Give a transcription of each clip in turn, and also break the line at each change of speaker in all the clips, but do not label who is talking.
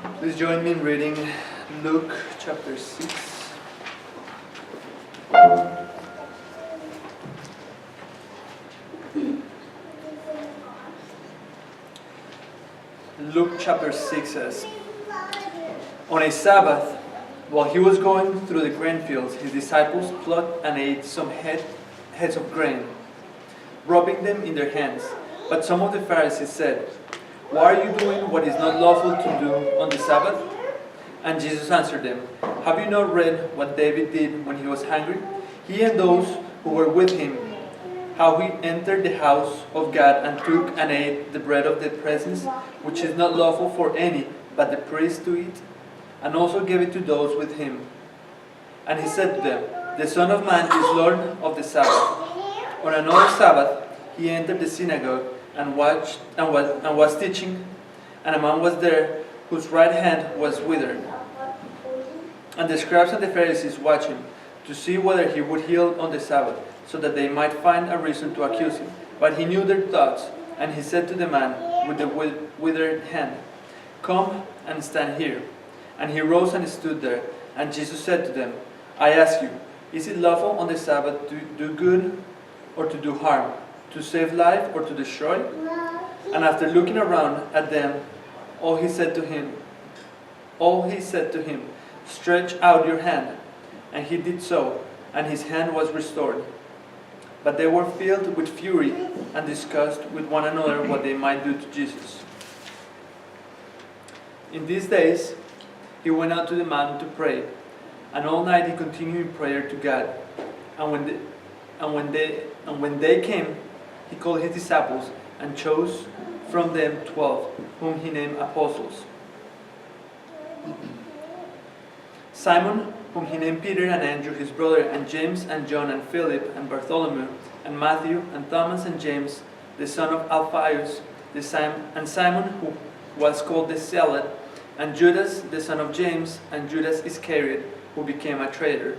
Please join me in reading Luke chapter 6. Luke chapter 6 says, On a Sabbath, while he was going through the grain fields, his disciples plucked and ate some heads of grain, rubbing them in their hands. But some of the Pharisees said, Why are you doing what is not lawful to do on the Sabbath? And Jesus answered them, Have you not read what David did when he was hungry? He and those who were with him, how he entered the house of God and took and ate the bread of the presence, which is not lawful for any but the priest to eat, and also gave it to those with him. And he said to them, The Son of Man is Lord of the Sabbath. On another Sabbath, he entered the synagogue and was teaching, and a man was there whose right hand was withered. And the scribes and the Pharisees watched him to see whether he would heal on the Sabbath, so that they might find a reason to accuse him. But he knew their thoughts, and he said to the man with the withered hand, Come and stand here. And he rose and stood there. And Jesus said to them, I ask you, is it lawful on the Sabbath to do good or to do harm, to save life or to destroy? And after looking around at them, all he said to him, Stretch out your hand. And he did so, and his hand was restored. But they were filled with fury and discussed with one another what they might do to Jesus. In these days, he went out to the mountain to pray, and all night he continued in prayer to God. And when they came, he called his disciples and chose from them 12, whom he named apostles. Simon, whom he named Peter, and Andrew his brother, and James and John and Philip and Bartholomew and Matthew and Thomas and James, the son of Alphaeus, and Simon, who was called the Zealot, and Judas, the son of James, and Judas Iscariot, who became a traitor.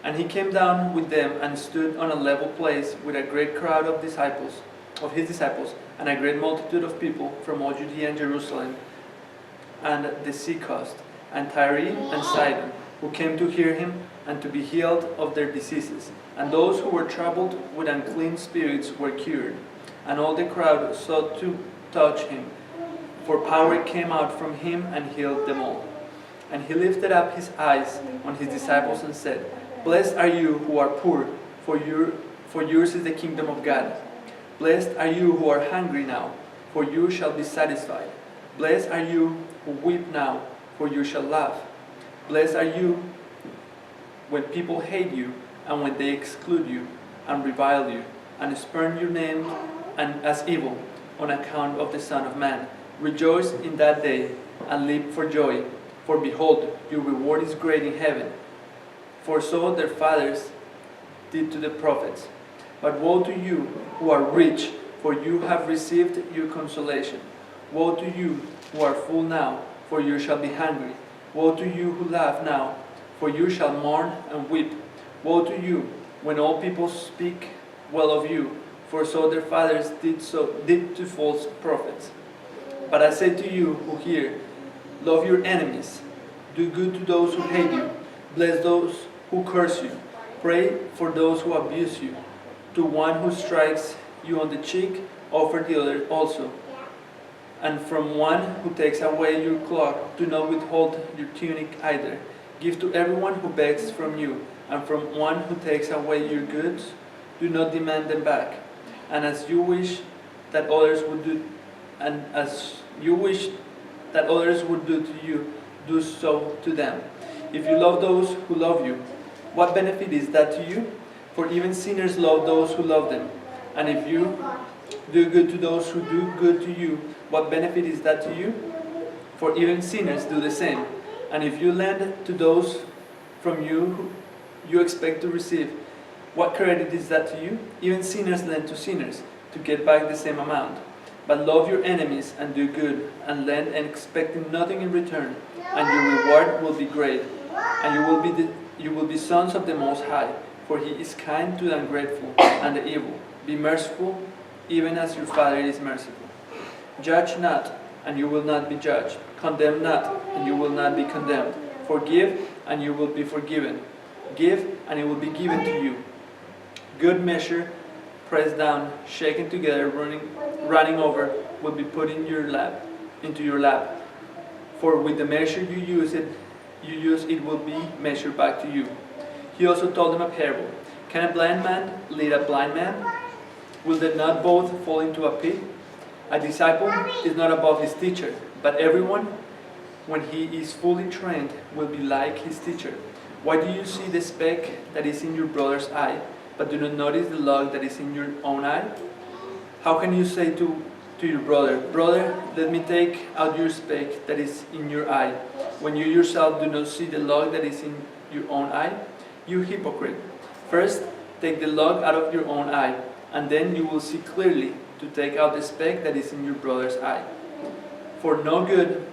And he came down with them and stood on a level place with a great crowd of his disciples, and a great multitude of people from all Judea and Jerusalem, and the sea coast, and Tyre and Sidon, who came to hear him and to be healed of their diseases. And those who were troubled with unclean spirits were cured. And all the crowd sought to touch him, for power came out from him and healed them all. And he lifted up his eyes on his disciples and said, Blessed are you who are poor, for yours is the kingdom of God. Blessed are you who are hungry now, for you shall be satisfied. Blessed are you who weep now, for you shall laugh. Blessed are you when people hate you, and when they exclude you, and revile you, and spurn your name as evil, on account of the Son of Man. Rejoice in that day, and leap for joy, for behold, your reward is great in heaven. For so their fathers did to the prophets. But woe to you who are rich, for you have received your consolation. Woe to you who are full now, for you shall be hungry. Woe to you who laugh now, for you shall mourn and weep. Woe to you when all people speak well of you, for so their fathers did to false prophets. But I say to you who hear, love your enemies, do good to those who hate you, bless those who curse you, pray for those who abuse you. To one who strikes you on the cheek, offer the other also. And from one who takes away your cloak, do not withhold your tunic either. Give to everyone who begs from you, and from one who takes away your goods, do not demand them back. And as you wish that others would do, to you, do so to them. If you love those who love you, what benefit is that to you? For even sinners love those who love them. And if you do good to those who do good to you, what benefit is that to you? For even sinners do the same. And if you lend to those from you you expect to receive, what credit is that to you? Even sinners lend to sinners to get back the same amount. But love your enemies and do good, and lend and expecting nothing in return, and your reward will be great, and you will be sons of the Most High, for He is kind to the ungrateful and the evil. Be merciful, even as your Father is merciful. Judge not, and you will not be judged. Condemn not, and you will not be condemned. Forgive, and you will be forgiven. Give, and it will be given to you. Good measure, pressed down, shaken together, running over, will be put in your lap, into your lap. For with the measure you use, it will be measured back to you. He also told them a parable. Can a blind man lead a blind man? Will they not both fall into a pit? A disciple is not above his teacher, but everyone, when he is fully trained, will be like his teacher. Why do you see the speck that is in your brother's eye, but do not notice the log that is in your own eye? How can you say to your brother, Brother, let me take out your speck that is in your eye, when you yourself do not see the log that is in your own eye? You hypocrite! First, take the log out of your own eye, and then you will see clearly to take out the speck that is in your brother's eye. For no good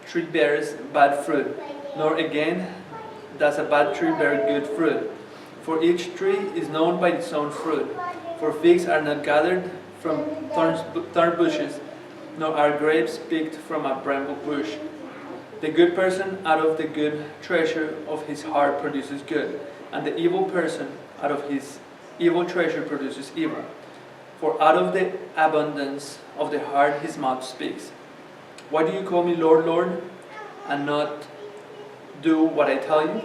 tree bears bad fruit, nor again does a bad tree bear good fruit. For each tree is known by its own fruit. For figs are not gathered from thorn bushes, nor are grapes picked from a bramble bush. The good person out of the good treasure of his heart produces good, and the evil person out of his evil treasure produces evil. For out of the abundance of the heart his mouth speaks. Why do you call me Lord, Lord, and not do what I tell you?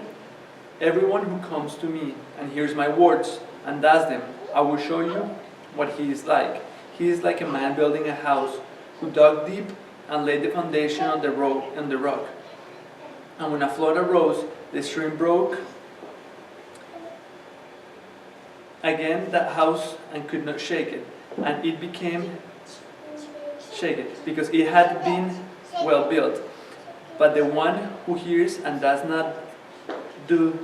Everyone who comes to me and hears my words and does them, I will show you what he is like. He is like a man building a house who dug deep and laid the foundation on the rock. And when a flood arose, the stream broke again that house and could not shake it, and it became shaken, because it had been well built. But the one who hears and does not do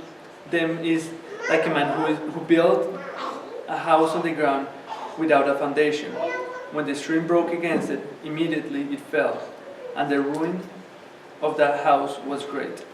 them is like a man who built a house on the ground without a foundation. When the stream broke against it, immediately it fell, and the ruin of that house was great.